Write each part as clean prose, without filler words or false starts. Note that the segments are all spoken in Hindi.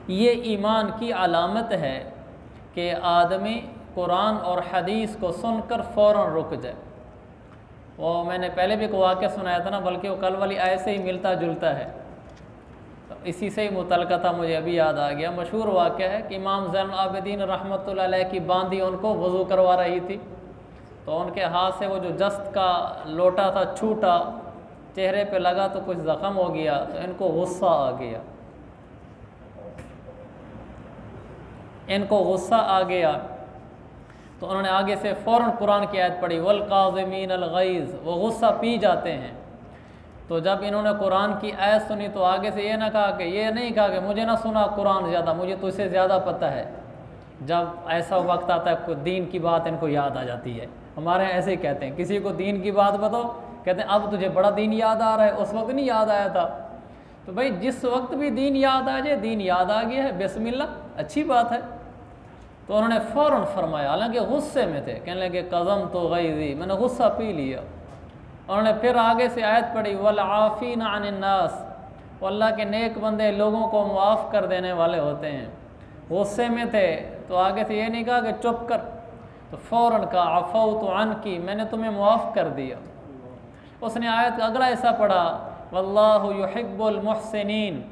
ये ईमान की अलामत है कि आदमी कुरान और हदीस को सुनकर फ़ौरन रुक जाए। वो मैंने पहले भी एक वाक़या सुनाया था ना, बल्कि वो कल वाली आयत से ही मिलता जुलता है, तो इसी से ही मुतलका था, मुझे अभी याद आ गया। मशहूर वाक़या है कि इमाम ज़ैनुल आबिदीन रहमतुल्लाह अलैह की बांदी उनको वज़ू करवा रही थी, तो उनके हाथ से वो जो जस्त का लोटा था छूटा, चेहरे पे लगा तो कुछ ज़ख़म हो गया, तो इनको गुस्सा आ गया। तो उन्होंने आगे से फ़ौरन कुरान की आयत पढ़ी, वल काज़िमीन अल गैज़, वो गुस्सा पी जाते हैं। तो जब इन्होंने कुरान की आयत सुनी तो आगे से ये नहीं कहा कि मुझे ना सुना कुरान ज़्यादा, मुझे तो इससे ज़्यादा पता है। जब ऐसा वक्त आता है दीन की बात इनको याद आ जाती है। हमारे यहाँ ऐसे ही कहते हैं, किसी को दीन की बात बताओ, कहते हैं अब तुझे बड़ा दीन याद आ रहा है, उस वक्त नहीं याद आया था। तो भाई जिस वक्त भी दीन याद आ जाए, दीन याद आ गया है, बिस्मिल्लाह, अच्छी बात है। तो उन्होंने फ़ौरन फरमाया, हालांकि गुस्से में थे, कहने लगे कज़म तो गैज़ी, मैंने गुस्सा पी लिया। उन्होंने फिर आगे से आयत पढ़ी, वल आफ़ीना अनिन नास, अल्लाह के नेक बंदे लोगों को मुआफ़ कर देने वाले होते हैं। गुस्से में थे तो आगे से ये नहीं कहा कि चुप कर, तो फ़ौरन कहा अफ़ौतु अन्की, मैंने तुम्हें मुआफ़ कर दिया। उसने आयत अगला ऐसा पढ़ा, वल्लाहु युहिब्बुल मुहसिनीन,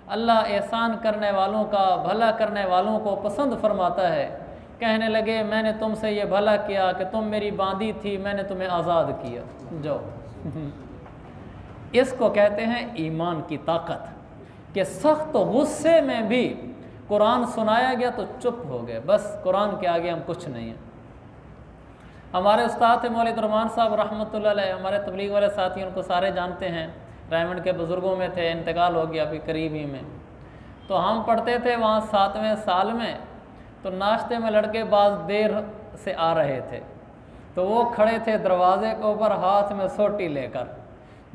अल्लाह एहसान करने वालों का, भला करने वालों को पसंद फरमाता है। कहने लगे मैंने तुमसे ये भला किया कि तुम मेरी बांदी थी, मैंने तुम्हें आज़ाद किया, जाओ। इसको कहते हैं ईमान की ताकत, कि सख्त गुस्से में भी कुरान सुनाया गया तो चुप हो गए, बस कुरान के आगे हम कुछ नहीं हैं। हमारे उस्ताद थे मौलवी रहमान साहब रहमतुल्लाह अलैह, हमारे तबलीग वाले साथी उनको सारे जानते हैं, रायमंड के बुज़ुर्गों में थे, इंतकाल हो गया अभी करीब ही में। तो हम पढ़ते थे वहाँ 7वें साल में, तो नाश्ते में लड़के बाज देर से आ रहे थे, तो वो खड़े थे दरवाजे के ऊपर हाथ में सोटी लेकर,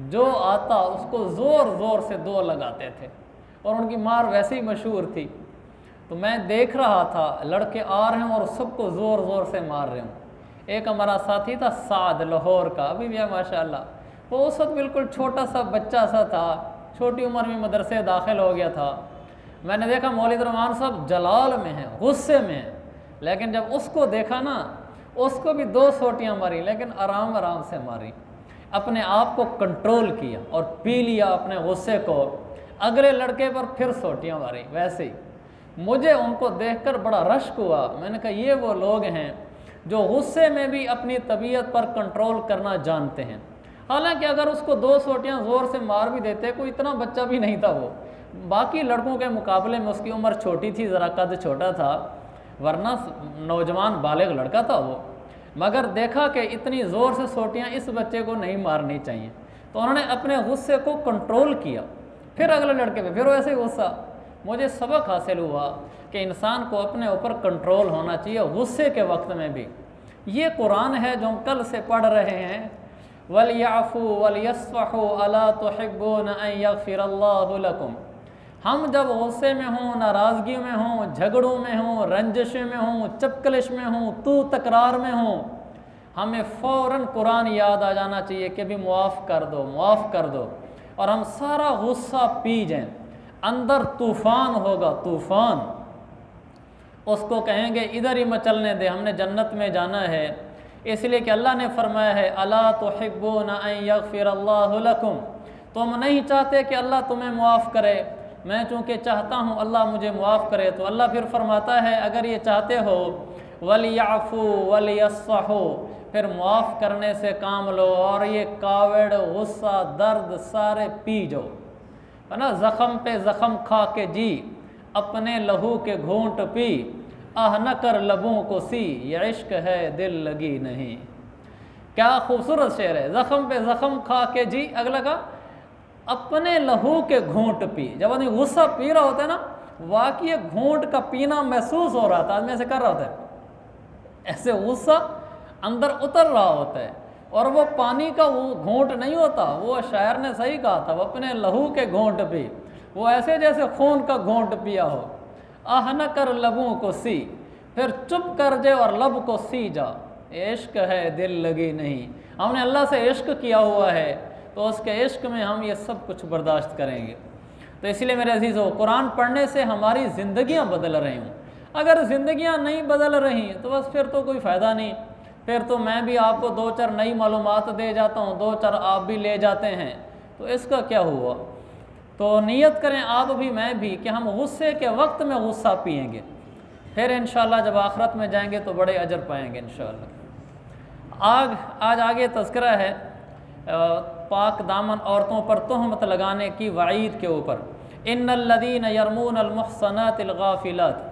जो आता उसको ज़ोर ज़ोर से दो लगाते थे, और उनकी मार वैसे ही मशहूर थी। तो मैं देख रहा था लड़के आ रहे हैं और सबको ज़ोर ज़ोर से मार रहे हूँ। एक हमारा साथी था साद लाहौर का, अभी भी है माशाल्लाह, वो उस वक्त बिल्कुल छोटा सा बच्चा सा था, छोटी उम्र में मदरसे दाखिल हो गया था। मैंने देखा मौलवी रहमान साहब जलाल में हैं, गुस्से में हैं, लेकिन जब उसको देखा ना, उसको भी 2 सोटियाँ मारी, लेकिन आराम आराम से मारी, अपने आप को कंट्रोल किया और पी लिया अपने गुस्से को। अगले लड़के पर फिर सोटियाँ मारी वैसे ही। मुझे उनको देखकर बड़ा रश्क हुआ, मैंने कहा ये वो लोग हैं जो गुस्से में भी अपनी तबीयत पर कंट्रोल करना जानते हैं। हालांकि अगर उसको 2 सोटियाँ ज़ोर से मार भी देते, कोई इतना बच्चा भी नहीं था वो, बाकी लड़कों के मुकाबले में उसकी उम्र छोटी थी, ज़रा कद छोटा था, वरना नौजवान बालिग लड़का था वो। मगर देखा कि इतनी ज़ोर से सोटियाँ इस बच्चे को नहीं मारनी चाहिए, तो उन्होंने अपने गुस्से को कंट्रोल किया। फिर अगले लड़के पे फिर वैसे ही गुस्सा। मुझे सबक हासिल हुआ कि इंसान को अपने ऊपर कंट्रोल होना चाहिए गुस्से के वक्त में भी। ये कुरान है जो हम कल से पढ़ रहे हैं, वलयाफ़ू वलयस्फ़हू अला तुहिब्बूना अन यग़फ़िरल्लाहु लकुम। हम जब गुस्से में हों, नाराज़गी में हों, झगड़ों में हों, रंजिश में हों, चपकलिश में हों, तू तकरार में हों, हमें फ़ौरन कुरान याद आ जाना चाहिए कि भी मुआफ़ कर दो, मुआफ़ कर दो, और हम सारा गुस्सा पी जाएं। अंदर तूफ़ान होगा, तूफ़ान, उसको कहेंगे इधर ही मचलने दे, हमने जन्नत में जाना है। इसलिए कि अल्लाह ने फरमाया है अला तुहिब्बूना अन यग़फ़िरल्लाहु लकुम, तुम नहीं चाहते कि अल्लाह तुम्हें मुआफ़ करे, मैं चूँकि चाहता हूँ अल्लाह मुझे मुआफ़ करे। तो अल्लाह फिर फरमाता है अगर ये चाहते हो वलयाफ़ू वलयस्फ़हू, फिर मुआफ़ करने से काम लो, और ये कावड़, गुस्सा, दर्द सारे पी जाओ, है ना। ज़ख़म पे ज़ख़म खा के जी, अपने लहू के घूंट पी, आह न कर लबों को सी, ये इश्क है दिल लगी नहीं। क्या खूबसूरत शेर है। ज़ख़म पे ज़ख़म खा के जी, अगला का अपने लहू के घूंट पी। जब आदमी गुस्सा पी रहा होता है ना, वाकई घूंट का पीना महसूस हो रहा था, आदमी ऐसे कर रहा होता है, ऐसे गुस्सा अंदर उतर रहा होता है, और वो पानी का वो घूंट नहीं होता। वो शायर ने सही कहा था, वो अपने लहू के घूंट पी, वो ऐसे जैसे खून का घूंट पिया हो। आह न कर लबों को सी, फिर चुप कर जाए और लब को सी जा, इश्क है दिल लगी नहीं। हमने अल्लाह से इश्क किया हुआ है, तो उसके इश्क में हम ये सब कुछ बर्दाश्त करेंगे। तो इसलिए मेरे अजीज़ों, कुरान पढ़ने से हमारी ज़िंदगियाँ बदल रही हूँ। अगर ज़िंदगियाँ नहीं बदल रही तो बस फिर तो कोई फ़ायदा नहीं। फिर तो मैं भी आपको 2-4 नई मालूमात दे जाता हूँ, 2-4 आप भी ले जाते हैं, तो इसका क्या हुआ। तो नियत करें आप भी मैं भी कि हम गुस्से के वक्त में गुस्सा पिएंगे, फिर इंशाअल्लाह जब आखिरत में जाएंगे तो बड़े अजर पाएंगे इंशाअल्लाह। आज आगे तज़किरा है पाक दामन औरतों पर तोहमत लगाने की वईद के ऊपर। इन्नल्लज़ीन यरमूनल मुहसनातिल गाफिलात,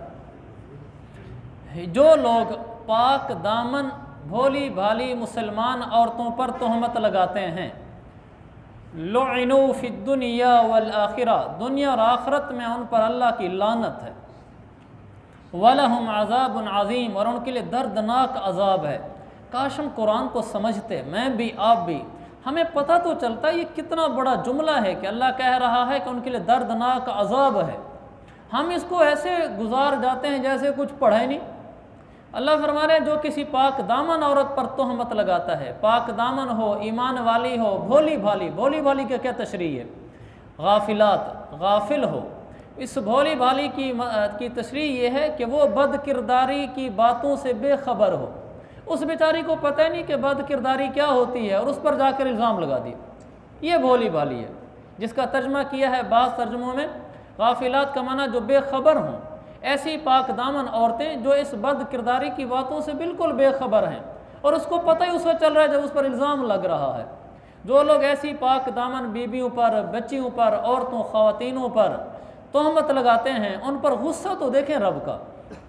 जो लोग पाक दामन भोली भाली मुसलमान औरतों पर तोहमत लगाते हैं, लुइनु फिद्दुनिया वल आखिरा, दुनिया और आखिरत में उन पर अल्लाह की लानत है। वलहुम अज़ाबुन अज़ीम, और उनके लिए दर्दनाक अज़ाब है। काश हम कुरान को समझते, मैं भी आप भी, हमें पता तो चलता ये कितना बड़ा जुमला है कि अल्लाह कह रहा है कि उनके लिए दर्दनाक अज़ाब है। हम इसको ऐसे गुजार जाते हैं जैसे कुछ पढ़े नहीं। अल्लाह फरमा रहे हैं जो किसी पाक दामन औरत पर तोहमत लगाता है, पाक दामन हो, ईमान वाली हो, भोली भाली, भोली भाली का क्या तशरीह है, गाफिलात, गाफिल हो, इस भोली भाली की तशरीह ये है कि वो बद किरदारी की बातों से बेखबर हो। उस बेचारी को पता ही नहीं कि बद किरदारी क्या होती है और उस पर जाकर इल्ज़ाम लगा दिया, ये भोली भाली है। जिसका तर्जमा किया है बाज़ तर्जुमों में, गाफिलात का माना जो बेखबर हों। ऐसी पाक दामन औरतें जो इस बद किरदारी की बातों से बिल्कुल बेखबर हैं और उसको पता ही उस वक्त चल रहा है जब उस पर इल्ज़ाम लग रहा है। जो लोग ऐसी पाक दामन बीबियों पर, बच्चियों पर, औरतों, ख़वातीनों पर तोहमत लगाते हैं, उन पर गुस्सा तो देखें रब का।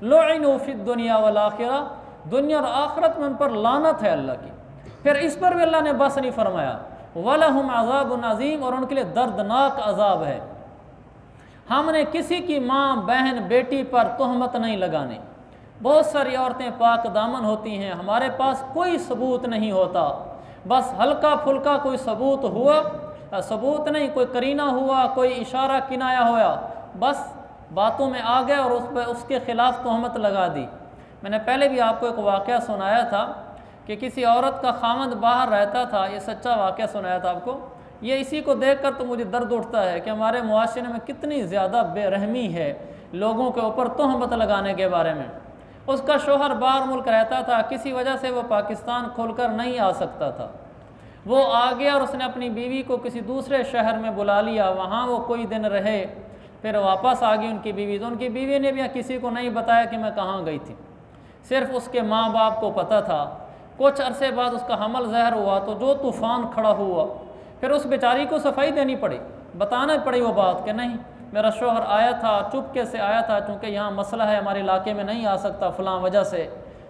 लुइनु फिद दुनिया वल आखिरा, दुनिया और आखिरत में उन पर लानत है अल्लाह की। फिर इस पर भी अल्लाह ने बस नहीं फरमाया, वलहुम अज़ाबुन अज़ीम, और उनके लिए दर्दनाक अज़ाब है। हमने किसी की माँ, बहन, बेटी पर तोहमत नहीं लगाने। बहुत सारी औरतें पाक दामन होती हैं, हमारे पास कोई सबूत नहीं होता, बस हल्का फुल्का कोई सबूत हुआ, सबूत नहीं, कोई करीना हुआ, कोई इशारा किनाया हुआ, बस बातों में आ गए और उस पर उसके ख़िलाफ़ तोहमत लगा दी। मैंने पहले भी आपको एक वाक़या सुनाया था कि किसी औरत का खामद बाहर रहता था, ये सच्चा वाक़या सुनाया था आपको। ये इसी को देखकर तो मुझे दर्द उठता है कि हमारे मुआशरे में कितनी ज़्यादा बेरहमी है लोगों के ऊपर तोहमत लगाने के बारे में। उसका शोहर बाहर मुल्क रहता था, किसी वजह से वो पाकिस्तान खोलकर नहीं आ सकता था। वो आ गया और उसने अपनी बीवी को किसी दूसरे शहर में बुला लिया, वहाँ वो कोई दिन रहे, फिर वापस आ गई उनकी बीवी। तो उनकी बीवी ने भी किसी को नहीं बताया कि मैं कहाँ गई थी, सिर्फ उसके माँ बाप को पता था। कुछ अरसे बाद उसका हमल ज़हर हुआ तो जो तूफ़ान खड़ा हुआ, फिर उस बेचारी को सफाई देनी पड़ी, बताना पड़ी वो बात कि नहीं मेरा शोहर आया था, चुपके से आया था, चूँकि यहाँ मसला है, हमारे इलाके में नहीं आ सकता फ़लाँ वजह से,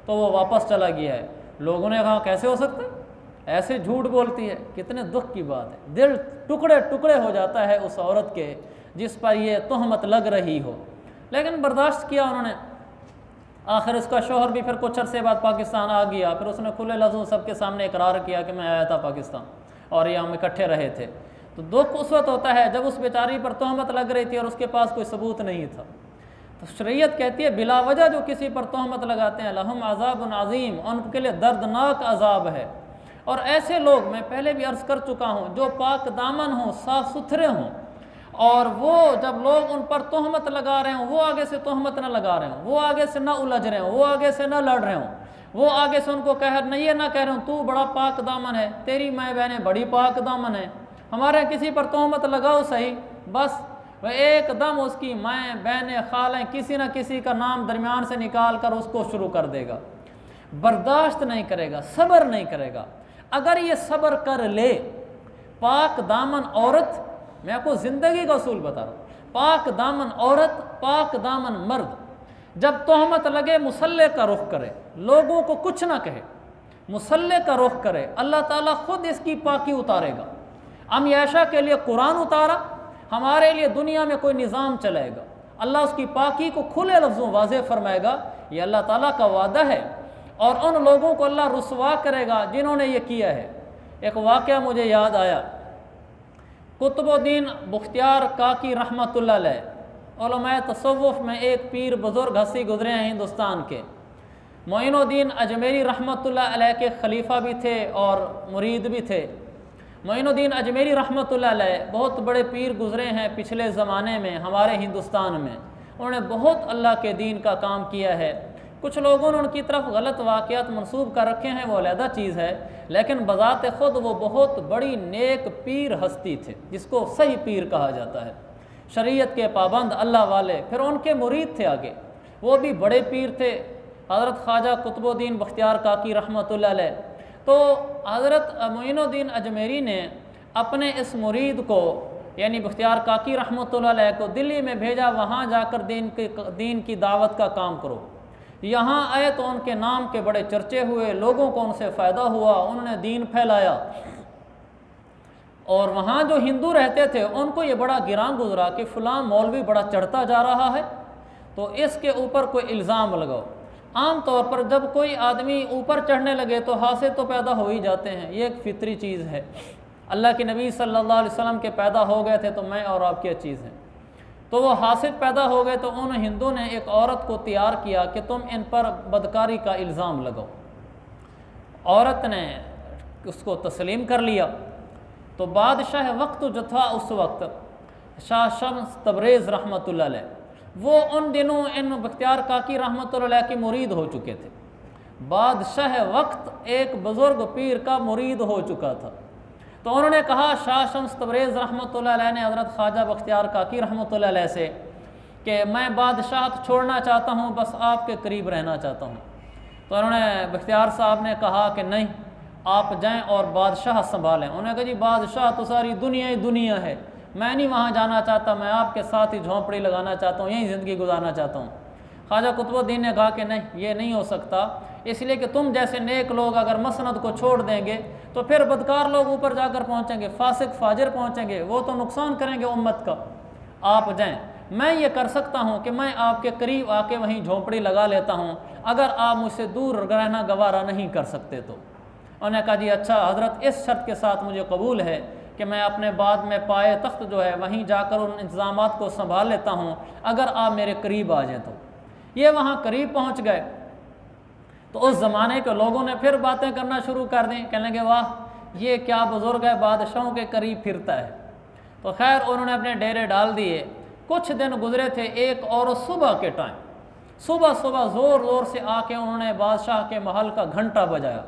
तो वो वापस चला गया है। लोगों ने कहा कैसे हो सकता है, ऐसे झूठ बोलती है। कितने दुख की बात है, दिल टुकड़े टुकड़े हो जाता है उस औरत के जिस पर ये तोहमत लग रही हो। लेकिन बर्दाश्त किया उन्होंने। आखिर उसका शोहर भी फिर कुछ अरसे बाद पाकिस्तान आ गया, फिर उसने खुले लफ्ज़ों सबके सामने इकरार किया कि मैं आया था पाकिस्तान और ये हम इकट्ठे रहे थे। तो दुख उस वक्त होता है जब उस बेचारी पर तोहमत लग रही थी और उसके पास कोई सबूत नहीं था। तो शरीयत कहती है बिला वजह जो किसी पर तोहमत लगाते हैं, लहुम अज़ाबुन अज़ीम, उनके लिए दर्दनाक अज़ाब है। और ऐसे लोग, मैं पहले भी अर्ज़ कर चुका हूँ, जो पाक दामन हों, साफ़ सुथरे हों, और वो जब लोग उन पर तोहमत लगा रहे हों, वो आगे से तोहमत न लगा रहे हों, वो आगे से ना उलझ रहे हों, वो आगे से ना लड़ रहे हों, वो आगे से उनको कह नहीं ये ना कह रहे हो तू बड़ा पाक दामन है, तेरी माँ बहनें बड़ी पाक दामन है, हमारे किसी पर तोहमत लगाओ सही, बस वह एकदम उसकी माँ बहनें खालें किसी न किसी का नाम दरमियान से निकाल कर उसको शुरू कर देगा। बर्दाश्त नहीं करेगा, सब्र नहीं करेगा। अगर ये सब्र कर ले, पाक दामन औरत, मैं आपको ज़िंदगी का उसूल बता रहा हूँ, पाक दामन औरत, पाक दामन मर्द जब तोहमत लगे मुसल्ले का रुख करे, लोगों को कुछ ना कहे, मुसल्ले का रुख करे, अल्लाह ताला खुद इसकी पाकी उतारेगा। अम ऐशा के लिए कुरान उतारा, हमारे लिए दुनिया में कोई निज़ाम चलाएगा, अल्लाह उसकी पाकी को खुले लफ्ज़ों वाज़े फरमाएगा। ये अल्लाह ताला का वादा है और उन लोगों को अल्लाह रुसवा करेगा जिन्होंने ये किया है। एक वाक़या मुझे याद आया, कुतुबुद्दीन बुख्तियार काकी रहमतुल्लाह अलैह, उलमाए तसव्वुफ़ में एक पीर बुज़ुर्ग हंसी गुज़रे हैं हिंदुस्तान के। मोइनुद्दीन अजमेरी रहमतुल्लाह अलैह के खलीफा भी थे और मुरीद भी थे। मोइनुद्दीन अजमेरी रहमतुल्लाह अलैह बहुत बड़े पीर गुज़रे हैं पिछले ज़माने में हमारे हिंदुस्तान में। उन्होंने बहुत अल्लाह के दीन का काम किया है। कुछ लोगों ने उनकी तरफ गलत वाक़यात मंसूब कर रखे हैं, वो अलहदा चीज़ है, लेकिन बज़ात ख़ुद वो बहुत बड़ी नेक पीर हस्ती थे, जिसको सही पीर कहा जाता है, शरीयत के पाबंद अल्लाह वाले। फिर उनके मुरीद थे आगे, वो भी बड़े पीर थे, हज़रत ख्वाजा कुतुबुद्दीन बख्तियार काकी रहमतुल्लाह अलैह। तो हज़रत मोइनुद्दीन अजमेरी ने अपने इस मुरीद को यानी बख्तियार काकी रहमतुल्लाह अलैह को दिल्ली में भेजा, वहाँ जाकर दीन की दावत का काम करो। यहाँ आए तो उनके नाम के बड़े चर्चे हुए, लोगों को उनसे फ़ायदा हुआ, उन्होंने दीन फैलाया। और वहाँ जो हिंदू रहते थे उनको ये बड़ा गिरां गुजरा कि फ़लाँ मौलवी बड़ा चढ़ता जा रहा है, तो इसके ऊपर कोई इल्ज़ाम लगाओ। आम तौर पर जब कोई आदमी ऊपर चढ़ने लगे तो हासिल तो पैदा हो ही जाते हैं, ये एक फितरी चीज़ है। अल्लाह के नबी सल्लल्लाहु अलैहि वसल्लम के पैदा हो गए थे तो मैं और आप क्या चीज़ है, तो वो हासिल पैदा हो गए। तो उन हिंदू ने एक औरत को तैयार किया कि तुम इन पर बदकारी का इल्ज़ाम लगाओ। औरत ने उसको तस्लीम कर लिया। तो बादशाह वक्त जो था उस वक्त शाह शम्स तबरेज़ रहमतुल्लाह अलैह, वो उन दिनों इन बख्तियार काकी रहमतुल्लाह अलैह के मुरीद हो चुके थे। बादशाह वक्त एक बुज़ुर्ग पीर का मुरीद हो चुका था। तो उन्होंने कहा, शाह शम्स तबरेज़ रहमतुल्लाह अलैह ने हज़रत ख्वाजा बख्तियार काकी रहमतुल्लाह अलैह से कि मैं बादशाहत छोड़ना चाहता हूँ, बस आपके करीब रहना चाहता हूँ। तो उन्होंने बख्तियार साहब ने कहा कि नहीं, आप जाएं और बादशाह संभालें। उन्होंने कहा जी बादशाह तो सारी दुनिया ही दुनिया है, मैं नहीं वहाँ जाना चाहता, मैं आपके साथ ही झोंपड़ी लगाना चाहता हूँ, यहीं ज़िंदगी गुजारना चाहता हूँ। ख्वाजा कुतुबुद्दीन ने कहा कि नहीं, ये नहीं हो सकता, इसलिए कि तुम जैसे नेक लोग अगर मसनद को छोड़ देंगे तो फिर बदकार लोग ऊपर जाकर पहुँचेंगे, फासिक फाजिर पहुँचेंगे, वो तो नुकसान करेंगे उम्मत का। आप जाएं, मैं ये कर सकता हूँ कि मैं आपके करीब आके वहीं झोंपड़ी लगा लेता हूँ, अगर आप मुझसे दूर रहना गवारा नहीं कर सकते तो। उन्होंने कहा जी अच्छा हज़रत, इस शर्त के साथ मुझे कबूल है कि मैं अपने बाद में पाए तख्त जो है वहीं जाकर उन इंतज़ामात को संभाल लेता हूँ, अगर आप मेरे करीब आ जाएँ तो। ये वहाँ करीब पहुँच गए तो उस ज़माने के लोगों ने फिर बातें करना शुरू कर दी, कहने लगे वाह ये क्या बुज़ुर्ग है, बादशाहों के करीब फिरता है। तो खैर उन्होंने अपने डेरे डाल दिए। कुछ दिन गुजरे थे, एक और सुबह के टाइम सुबह ज़ोर ज़ोर से आके उन्होंने बादशाह के महल का घंटा बजाया।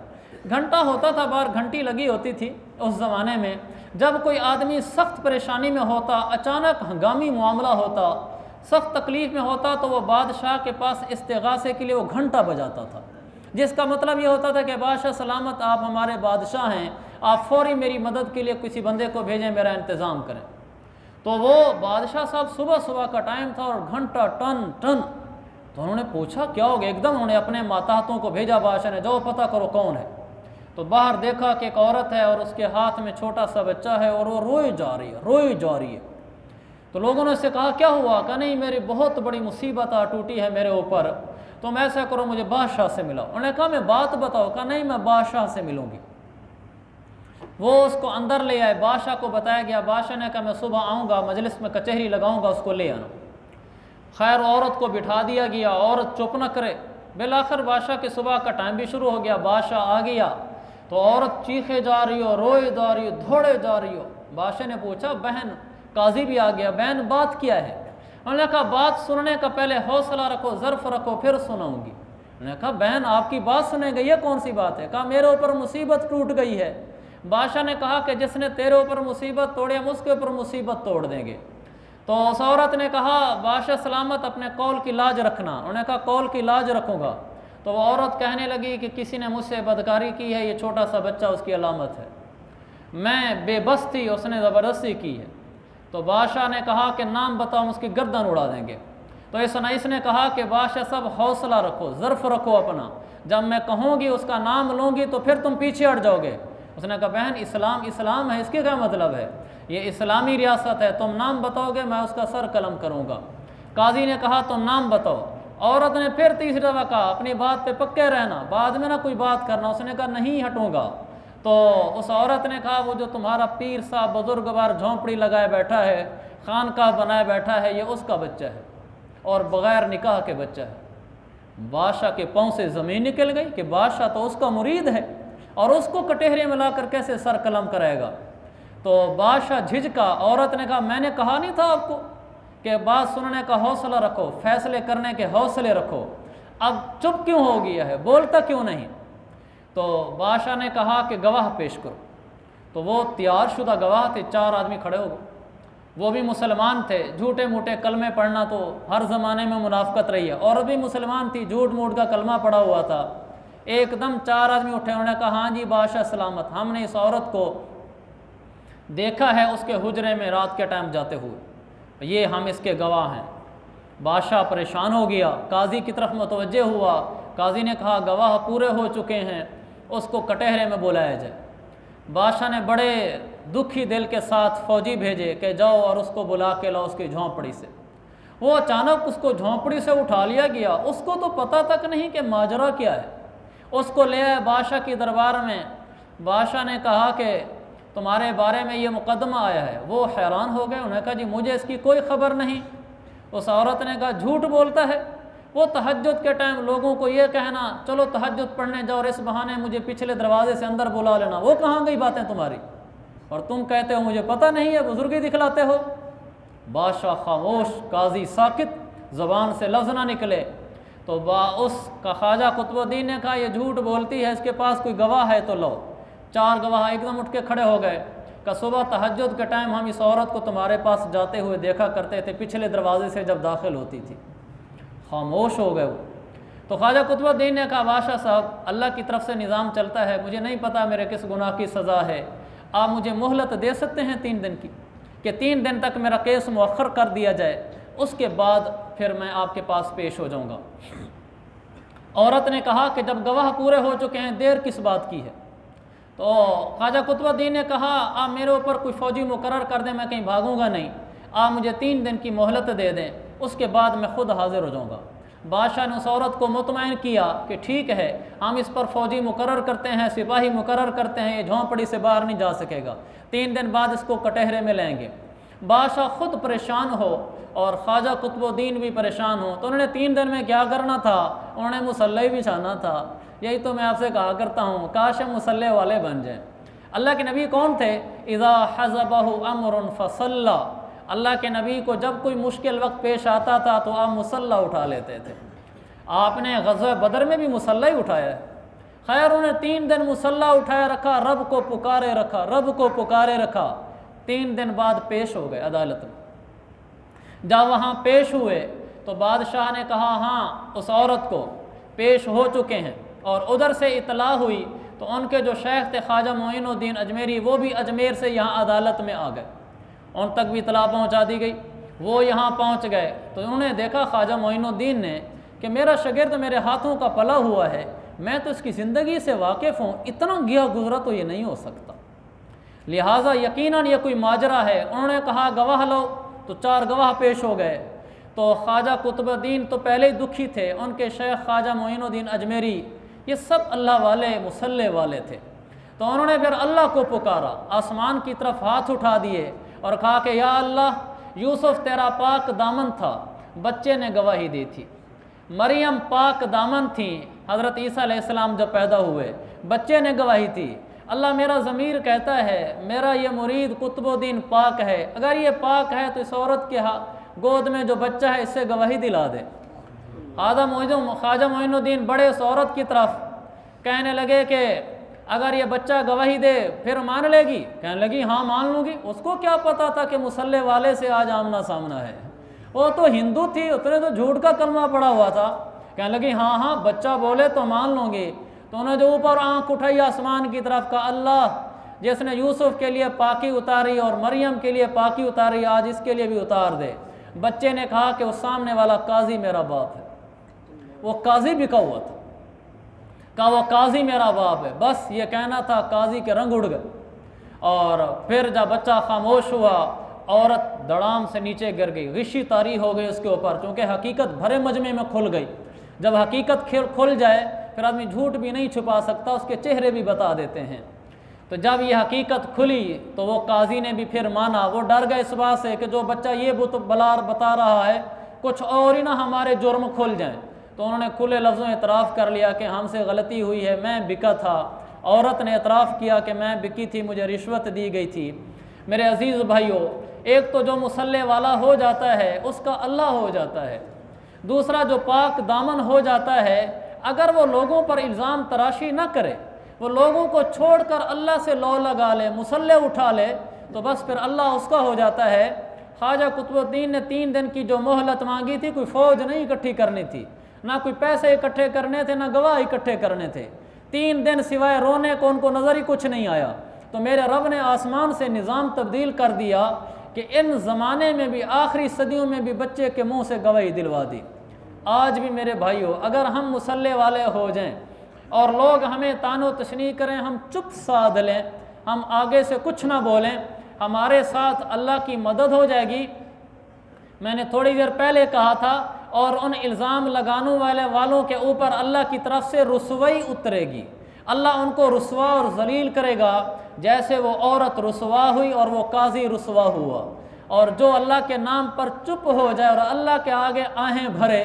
घंटा होता था बाहर, घंटी लगी होती थी उस ज़माने में। जब कोई आदमी सख्त परेशानी में होता, अचानक हंगामी मामला होता, सख्त तकलीफ़ में होता, तो वह बादशाह के पास इस्तिगासे के लिए वो घंटा बजाता था, जिसका मतलब ये होता था कि बादशाह सलामत, आप हमारे बादशाह हैं, आप फौरी मेरी मदद के लिए किसी बंदे को भेजें, मेरा इंतज़ाम करें। तो वो बादशाह साहब सुबह का टाइम था और घंटा टन टन। तो उन्होंने पूछा क्या हो गया, एकदम उन्होंने अपने माताहतों को भेजा, बादशाह ने जाओ पता करो कौन है। तो बाहर देखा कि एक औरत है और उसके हाथ में छोटा सा बच्चा है और वो रोई जा रही है। तो लोगों ने उससे कहा क्या हुआ, कहा नहीं मेरी बहुत बड़ी मुसीबत आ टूटी है मेरे ऊपर, तुम ऐसा करो मुझे बादशाह से मिलाओ। उन्होंने कहा मैं बात बताओ, कहा नहीं मैं बादशाह से मिलूंगी। वो उसको अंदर ले आए, बादशाह को बताया गया। बादशाह ने कहा मैं सुबह आऊँगा, मजलिस में कचहरी लगाऊंगा, उसको ले आना। खैर औरत को बिठा दिया गया, औरत चुप न करे। बिलाखिर बादशाह के सुबह का टाइम भी शुरू हो गया, बादशाह आ गया तो औरत चीखे जा रही हो, रोए जा रही हो, दौड़े जा रही हो। बादशाह ने पूछा बहन, काजी भी आ गया, बहन बात क्या है। उन्होंने कहा बात सुनने का पहले हौसला रखो, ज़र्फ रखो, फिर सुनाऊंगी। उन्होंने कहा बहन आपकी बात सुनेंगे, ये कौन सी बात है। कहा मेरे ऊपर मुसीबत टूट गई है। बादशाह ने कहा कि जिसने तेरे ऊपर मुसीबत तोड़ी हम उसके ऊपर मुसीबत तोड़ देंगे। तो उस औरत ने कहा बादशाह सलामत, अपने कौल की लाज रखना। उन्होंने कहा कौल की लाज रखूँगा। तो वह औरत कहने लगी कि किसी ने मुझसे बदकारी की है, ये छोटा सा बच्चा उसकी अलामत है, मैं बेबस थी, उसने ज़बरदस्ती की है। तो बादशाह ने कहा कि नाम बताओ, हम उसकी गर्दन उड़ा देंगे। तो इसने कहा कि बादशाह साहब हौसला रखो, ज़र्फ रखो अपना, जब मैं कहूँगी उसका नाम लूँगी तो फिर तुम पीछे हट जाओगे। उसने कहा बहन इस्लाम है, इसके क्या मतलब है, ये इस्लामी रियासत है, तुम नाम बताओगे मैं उसका सर कलम करूँगा। काजी ने कहा तुम नाम बताओ। औरत ने फिर तीसरी दफ़ा कहा अपनी बात पे पक्के रहना, बाद में ना कोई बात करना। उसने कहा नहीं हटूँगा। तो उस औरत ने कहा वो जो तुम्हारा पीर साहब बुजुर्ग बार झोंपड़ी लगाए बैठा है, खानकाह बनाए बैठा है, ये उसका बच्चा है और बग़ैर निकाह के बच्चा है। बादशाह के पाँव से ज़मीन निकल गई कि बादशाह तो उसका मुरीद है और उसको कटहरे में लाकर कैसे सर कलम कराएगा। तो बादशाह झिझका। औरत ने कहा मैंने कहा नहीं था आपको कि बात सुनने का हौसला रखो, फैसले करने के हौसले रखो, अब चुप क्यों हो गया है, बोलता क्यों नहीं। तो बादशाह ने कहा कि गवाह पेश करो। तो वो तैयारशुदा गवाह थे, 4 आदमी खड़े हो गए। वो भी मुसलमान थे, झूठे मूठे कलमे पढ़ना तो हर ज़माने में मुनाफकत रही है, और भी मुसलमान थी, झूठ मूठ का कलमा पड़ा हुआ था। एकदम 4 आदमी उठे, उन्होंने कहा हाँ जी बादशाह सलामत, हमने इस औरत को देखा है उसके हुजरे में रात के टाइम जाते हुए, ये हम इसके गवाह हैं। बादशाह परेशान हो गया, काजी की तरफ मुतवज्जे हुआ। काजी ने कहा गवाह पूरे हो चुके हैं, उसको कटहरे में बुलाया जाए। बादशाह ने बड़े दुखी दिल के साथ फौजी भेजे कि जाओ और उसको बुला के लाओ उसकी झोंपड़ी से। वो अचानक उसको झोंपड़ी से उठा लिया गया, उसको तो पता तक नहीं कि माजरा क्या है। उसको ले आए बादशाह की दरबार में। बादशाह ने कहा कि तुम्हारे बारे में ये मुकदमा आया है। वो हैरान हो गए, उन्होंने कहा जी मुझे इसकी कोई ख़बर नहीं। उस औरत ने कहा झूठ बोलता है, वो तहज्जुद के टाइम लोगों को ये कहना चलो तहज्जुद पढ़ने जाओ और इस बहाने मुझे पिछले दरवाजे से अंदर बुला लेना, वो कहाँ गई बातें तुम्हारी, और तुम कहते हो मुझे पता नहीं है, बुजुर्गी दिखलाते हो। बादशाह खामोश, काजी साकित, ज़बान से लफ्ज़ ना निकले। तो उस ख्वाजा कुतुबुद्दीन ने कहा ये झूठ बोलती है, इसके पास कोई गवाह है तो लो। 4 गवाह एकदम उठ के खड़े हो गए कि सुबह तहज्जुद के टाइम हम इस औरत को तुम्हारे पास जाते हुए देखा करते थे, पिछले दरवाजे से जब दाखिल होती थी। खामोश हो गए वो। तो ख्वाजा कुतुबुद्दीन ने कहा बादशाह साहब अल्लाह की तरफ से निज़ाम चलता है, मुझे नहीं पता मेरे किस गुनाह की सज़ा है, आप मुझे मोहलत दे सकते हैं 3 दिन की, कि 3 दिन तक मेरा केस मुअख्खर कर दिया जाए, उसके बाद फिर मैं आपके पास पेश हो जाऊँगा। औरत ने कहा कि जब गवाह पूरे हो चुके हैं देर किस बात की है। तो ख्वाजा कुतुबुद्दीन ने कहा आप मेरे ऊपर कोई फ़ौजी मुकर्रर कर दें, मैं कहीं भागूंगा नहीं, आप मुझे 3 दिन की मोहलत दे दें, उसके बाद मैं खुद हाजिर हो जाऊंगा। बादशाह ने उस औरत को मुतमईन किया कि ठीक है हम इस पर फ़ौजी मुकर्रर करते हैं, सिपाही मुकर्रर करते हैं, ये झोंपड़ी से बाहर नहीं जा सकेगा, 3 दिन बाद इसको कटहरे में लेंगे। बादशाह ख़ुद परेशान हो और ख्वाजा कुतुबुद्दीन भी परेशान हो। तो उन्होंने 3 दिन में क्या करना था, उन्होंने मुसल्ले बिछाना था। यही तो मैं आपसे कहा करता हूँ, काश हम मुसल्ले वाले बन जाएं। अल्लाह के नबी कौन थे, इज़ा हज़बहु अम्रुन फसल्ला, अल्लाह के नबी को जब कोई मुश्किल वक्त पेश आता था तो आप मुसल्ला उठा लेते थे। आपने ग़ज़वा बदर में भी मुसल्ला ही उठाया है। खैर उन्हें 3 दिन मुसल्ला उठाया रखा, रब को पुकारे रखा, रब को पुकारे रखा। 3 दिन बाद पेश हो गए अदालत में। जब वहाँ पेश हुए तो बादशाह ने कहा हाँ उस औरत को पेश हो चुके हैं, और उधर से इतला हुई तो उनके जो शेख थे ख्वाजा मोइनुद्दीन अजमेरी, वो भी अजमेर से यहाँ अदालत में आ गए, उन तक भी इतला पहुँचा दी गई। वो यहाँ पहुँच गए तो उन्होंने देखा ख्वाजा मोइनुद्दीन ने कि मेरा शागिर्द मेरे हाथों का पला हुआ है, मैं तो इसकी ज़िंदगी से वाकिफ़ हूँ, इतना गया गुजरा तो ये नहीं हो सकता, लिहाजा यकीनन ये कोई माजरा है। उन्होंने कहा गवाह लो, तो 4 गवाह पेश हो गए। तो ख्वाजा कुतुबुद्दीन तो पहले ही दुखी थे, उनके शेख ख्वाजा मोइनुद्दीन अजमेरी, ये सब अल्लाह वाले मुसल्ले वाले थे। तो उन्होंने फिर अल्लाह को पुकारा, आसमान की तरफ हाथ उठा दिए और कहा कि या अल्लाह यूसुफ तेरा पाक दामन था, बच्चे ने गवाही दी थी, मरियम पाक दामन थी, हज़रत ईसा अलैहिस्सलाम जब पैदा हुए बच्चे ने गवाही थी। अल्लाह मेरा ज़मीर कहता है मेरा ये मुरीद कुतुबुद्दीन पाक है, अगर ये पाक है तो इस औरत के गोद में जो बच्चा है इससे गवाही दिला दे। ख्वाजा मोइनुद्दीन बड़े उस औरत की तरफ कहने लगे कि अगर ये बच्चा गवाही दे फिर मान लेगी? कहने लगी हाँ मान लूँगी। उसको क्या पता था कि मुसल्ले वाले से आज आमना सामना है, वो तो हिंदू थी, उसने तो झूठ का कलमा पड़ा हुआ था। कहने लगी हाँ हाँ बच्चा बोले तो मान लूँगी। तो उन्होंने जो ऊपर आँख उठाई आसमान की तरफ का, अल्लाह जिसने यूसुफ के लिए पाकी उतारी और मरियम के लिए पाकी उतारी आज इसके लिए भी उतार दे। बच्चे ने कहा कि उस सामने वाला काजी मेरा बाप है। वो काजी बिका हुआ था, कहा वो काजी मेरा बाप है, बस ये कहना था, काजी के रंग उड़ गए। और फिर जब बच्चा खामोश हुआ औरत धड़ाम से नीचे गिर गई, गिशी तारी हो गई उसके ऊपर, क्योंकि हकीकत भरे मजमे में खुल गई। जब हकीकत खुल जाए फिर आदमी झूठ भी नहीं छुपा सकता, उसके चेहरे भी बता देते हैं। तो जब ये हकीकत खुली तो वो काजी ने भी फिर माना। वो डर गए इस बात से कि जो बच्चा ये बलार बता रहा है कुछ और ही ना हमारे जुर्म खुल जाएं। तो उन्होंने खुले लफ्ज़ों में एतराफ़ कर लिया कि हमसे गलती हुई है, मैं बिका था। औरत ने एतराफ़ किया कि मैं बिकी थी, मुझे रिश्वत दी गई थी। मेरे अजीज़ भाइयों, एक तो जो मुसल्ले वाला हो जाता है उसका अल्लाह हो जाता है, दूसरा जो पाक दामन हो जाता है, अगर वो लोगों पर इल्ज़ाम तराशी न करे, वो लोगों को छोड़कर अल्लाह से लौ लगा ले, मुसल्ले उठा ले, तो बस फिर अल्लाह उसका हो जाता है। ख्वाजा कुतुबुद्दीन ने 3 दिन की जो मोहलत मांगी थी, कोई फ़ौज नहीं इकट्ठी करनी थी, ना कोई पैसे इकट्ठे करने थे, ना गवाह इकट्ठे करने थे। 3 दिन सिवाय रोने को उनको नज़र ही कुछ नहीं आया। तो मेरे रब ने आसमान से निज़ाम तब्दील कर दिया कि इन ज़माने में भी, आखिरी सदियों में भी बच्चे के मुंह से गवाही दिलवा दी। आज भी मेरे भाइयों, अगर हम मुसल्ले वाले हो जाएं और लोग हमें तानो तशनी करें, हम चुप साध लें, हम आगे से कुछ ना बोलें, हमारे साथ अल्लाह की मदद हो जाएगी। मैंने थोड़ी देर पहले कहा था, और उन इल्ज़ाम लगाने वालों के ऊपर अल्लाह की तरफ से रुसवाई उतरेगी। अल्लाह उनको रुसवा और जलील करेगा, जैसे वो औरत रुसवा हुई और वो काजी रुसवा हुआ। और जो अल्लाह के नाम पर चुप हो जाए और अल्लाह के आगे आहें भरे,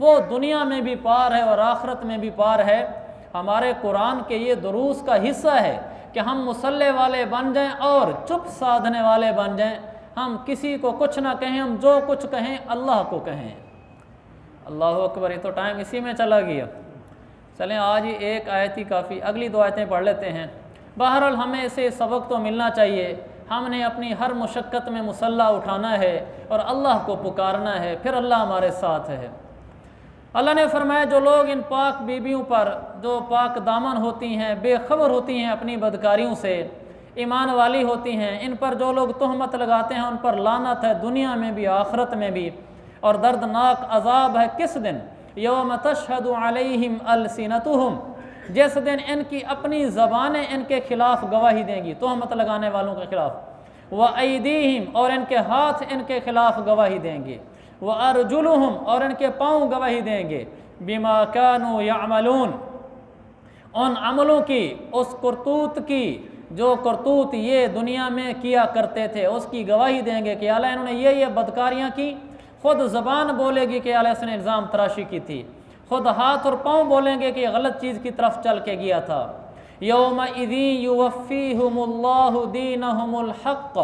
वो दुनिया में भी पार है और आखिरत में भी पार है। हमारे कुरान के ये दुरूस का हिस्सा है कि हम मुसल्ले वाले बन जाएं और चुप साधने वाले बन जाएं। हम किसी को कुछ ना कहें, हम जो कुछ कहें अल्लाह को कहें। अल्लाह अकबर। ये तो टाइम इसी में चला गया। चलें आज ही एक आयत ही काफ़ी, अगली 2 आयतें पढ़ लेते हैं। बहरहाल हमें इसे सबक तो मिलना चाहिए। हमने अपनी हर मुशक्क़त में मुसल्ला उठाना है और अल्लाह को पुकारना है, फिर अल्लाह हमारे साथ है। अल्लाह ने फरमाया, जो लोग इन पाक बीबियों पर जो पाक दामन होती हैं, बेखबर होती हैं अपनी बदकारियों से, ईमान वाली होती हैं, इन पर जो लोग तहमत लगाते हैं उन पर लानत है, दुनिया में भी आखिरत में भी, और दर्दनाक अजाब है। किस दिन? यौम तशहदु अलैहिम अलसिनतुहुम, जिस दिन इनकी अपनी ज़बानें इनके खिलाफ गवाही देंगी, तहमत लगाने वालों के खिलाफ। व ऐदीहिम, और इनके हाथ इनके खिलाफ गवाही देंगे। व अर्जुलुहुम, और इनके पाँव गवाही देंगे। बिमा कानू यअमलून, उन अमलों की, उस करतूत की जो करतूत ये दुनिया में किया करते थे, उसकी गवाही देंगे कि अल्लाह इन्होंने ये बदकारियाँ की। खुद ज़बान बोलेगी कि अल्लाह इसने इल्ज़ाम तराशी की थी, खुद हाथ और पाँव बोलेंगे कि गलत चीज़ की तरफ चल के गया था। यौमइज़ि युवफ़्फ़ीहुमुल्लाहु दीनहुमुल हक़्क़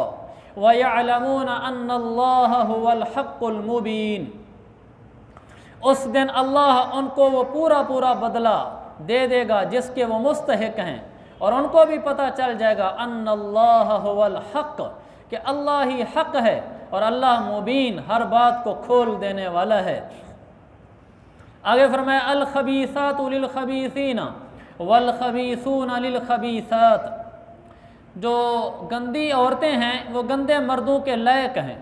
व यअलमून अन्नल्लाह हुवल हक़्क़ुल मुबीन। उस दिन अल्लाह उनको वो पूरा पूरा बदला दे देगा जिसके वो मुस्तहिक हैं, और उनको भी पता चल जाएगा अन्नल्लाह हुवल हक़्क़, कि अल्लाह ही हक़ है और अल्लाह मुबीन, हर बात को खोल देने वाला है। आगे फरमाया, अल खबीसातु लिल खबीसीना वल खबीसूना लिल खबीसात, जो गंदी औरतें हैं वो गंदे मर्दों के लायक हैं,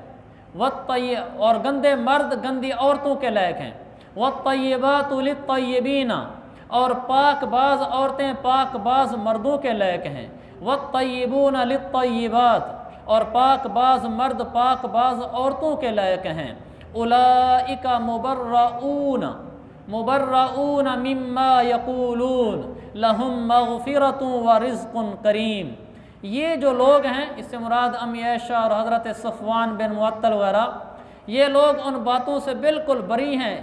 और गंदे मर्द गंदी औरतों के लायक हैं। वत्तय्यिबातु लित्तय्यिबीना, और पाकबाज औरतें पाकबाज मर्दों के लायक हैं। वत्तय्यिबूना लित्तय्यिबात, और पाकबाज मर्द पाकबाज औरतों के लायक हैं। उलाइका मुबर्रऊन मिम्मा यक़ूलून लहुम मग़फ़िरतुन व रिज़्क़ुन करीम। ये जो लोग हैं, इससे मुराद अम्मी आयशा और हज़रत सफ़वान बिन मुअत्तल वगैरह, ये लोग उन बातों से बिल्कुल बरी हैं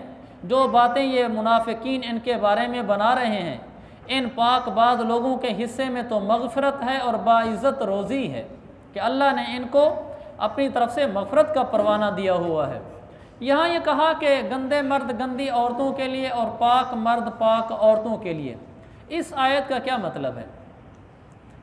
जो बातें ये मुनाफिकीन इनके बारे में बना रहे हैं। इन पाकबाज लोगों के हिस्से में तो मग़फ़िरत है और बाइज़्ज़त रोज़ी है कि अल्लाह ने इनको अपनी तरफ से मग़फ़िरत का परवाना दिया हुआ है। यहाँ ये कहा कि गंदे मर्द गंदी औरतों के लिए और पाक मर्द पाक औरतों के लिए। इस आयत का क्या मतलब है?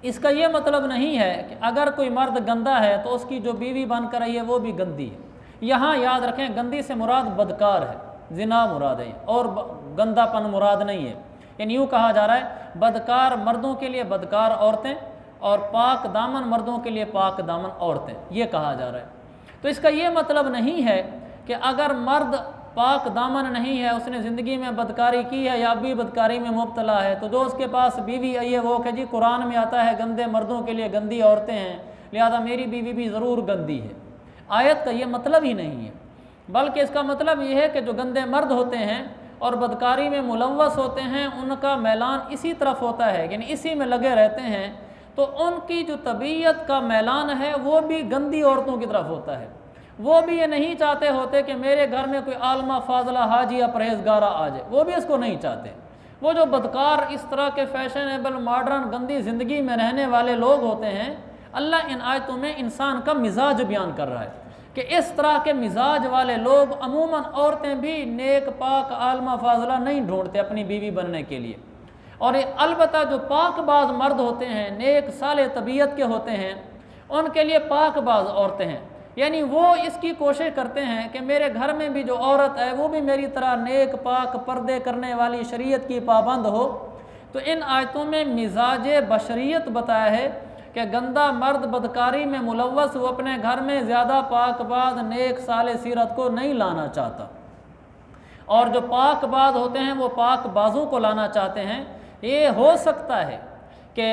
इसका ये मतलब नहीं है कि अगर कोई मर्द गंदा है तो उसकी जो बीवी बनकर आई है वो भी गंदी है। यहाँ याद रखें, गंदी से मुराद बदकार है, जिना मुराद है, और गंदापन मुराद नहीं है। यानी यूँ कहा जा रहा है, बदकार मर्दों के लिए बदकार औरतें और पाक दामन मर्दों के लिए पाक दामन औरतें, ये कहा जा रहा है। तो इसका ये मतलब नहीं है कि अगर मर्द पाक दामन नहीं है, उसने ज़िंदगी में बदकारी की है या अभी बदकारी में मुब्तला है, तो जो उसके पास बीवी आई है वो कि जी कुरान में आता है गंदे मर्दों के लिए गंदी औरतें हैं, लिहाजा मेरी बीवी भी ज़रूर गंदी है। आयत का ये मतलब ही नहीं है, बल्कि इसका मतलब ये है कि जो गंदे मर्द होते हैं और बदकारी में मुलव्वस होते हैं, उनका मैलान इसी तरफ होता है, यानी इसी में लगे रहते हैं, तो उनकी जो तबीयत का मैलान है वो भी गंदी औरतों की तरफ होता है। वो भी ये नहीं चाहते होते कि मेरे घर में कोई आलमा फाजला हाजी या परहेजगारा आ जाए, वो भी इसको नहीं चाहते। वो जो बदकार इस तरह के फैशनेबल मॉडर्न गंदी ज़िंदगी में रहने वाले लोग होते हैं, अल्लाह इन आयतों में इंसान का मिजाज बयान कर रहा है कि इस तरह के मिजाज वाले लोग, अमूमन औरतें भी नेक पाक आलमा फाजला नहीं ढूंढते अपनी बीवी बनने के लिए। और अलबत्ता जो पाकबाज मर्द होते हैं, नेक साले तबीयत के होते हैं, उनके लिए पाकबाज औरतें हैं, यानी वो इसकी कोशिश करते हैं कि मेरे घर में भी जो औरत है वो भी मेरी तरह नेक पाक पर्दे करने वाली, शरीयत की पाबंद हो। तो इन आयतों में मिजाज बशरियत बताया है कि गंदा मर्द बदकारी में मुलव्वस वो अपने घर में ज़्यादा पाकबाज नेक साले सीरत को नहीं लाना चाहता, और जो पाकबाज होते हैं वो पाकबाजों को लाना चाहते हैं। ये हो सकता है कि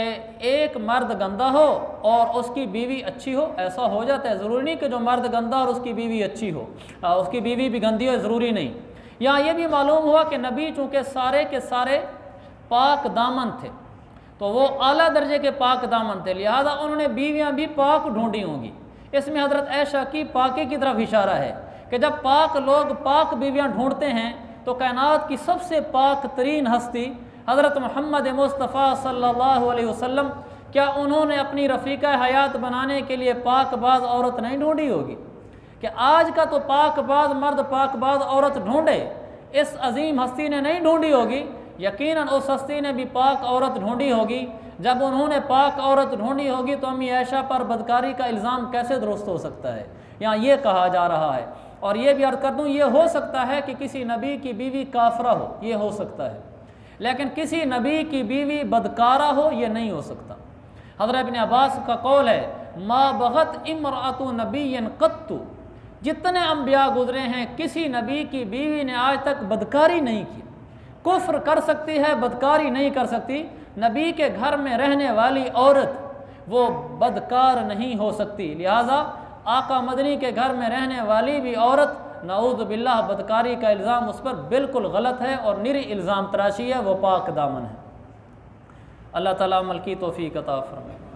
एक मर्द गंदा हो और उसकी बीवी अच्छी हो, ऐसा हो जाता है। ज़रूरी नहीं कि जो मर्द गंदा और उसकी बीवी अच्छी हो, उसकी बीवी भी गंदी हो, ज़रूरी नहीं। यहाँ ये भी मालूम हुआ कि नबी चूँकि सारे के सारे पाक दामन थे, तो वो आला दर्जे के पाक दामन थे, लिहाजा उन्होंने बीवियाँ भी पाक ढूंढी होंगी। इसमें हज़रत आयशा की पाकी की तरफ इशारा है कि जब पाक लोग पाक बीवियाँ ढूंढते हैं तो कायनात की सबसे पाक तरीन हस्ती हज़रत मोहम्मद मुस्तफ़ा सल्लल्लाहु अलैहि वसल्लम, क्या उन्होंने अपनी रफ़ीका हयात बनाने के लिए पाकबाज औरत नहीं ढूंढी होगी? कि आज का तो पाकबाज मर्द पाकबाज औरत ढूंढे, इस अजीम हस्ती ने नहीं ढूंढी होगी। यकीनन उस हस्ती ने भी पाक औरत ढूंढी होगी। जब उन्होंने पाक औरत ढूंढी होगी तो अम्मी आयशा पर बदकारी का इल्ज़ाम कैसे दुरुस्त हो सकता है? यहाँ ये कहा जा रहा है। और ये भी अर्ज़ कर दूँ, ये हो सकता है कि किसी नबी की बीवी काफरा हो, ये हो सकता है, लेकिन किसी नबी की बीवी बदकारा हो, ये नहीं हो सकता। हज़रत इब्न अब्बास का कौल है, मा बगत इमरातु नबीयन कत्तु, जितने अम्बिया गुजरे हैं किसी नबी की बीवी ने आज तक बदकारी नहीं की। कुफ्र कर सकती है, बदकारी नहीं कर सकती। नबी के घर में रहने वाली औरत वो बदकार नहीं हो सकती। लिहाजा आका मदनी के घर में रहने वाली भी औरत नाऊज़ बिल्लाह बदकारी का इल्ज़ाम उस पर बिल्कुल गलत है और निरी इल्ज़ाम तराशी है, वो पाक दामन है। अल्लाह ताला अमल की तौफीक अता फरमाए।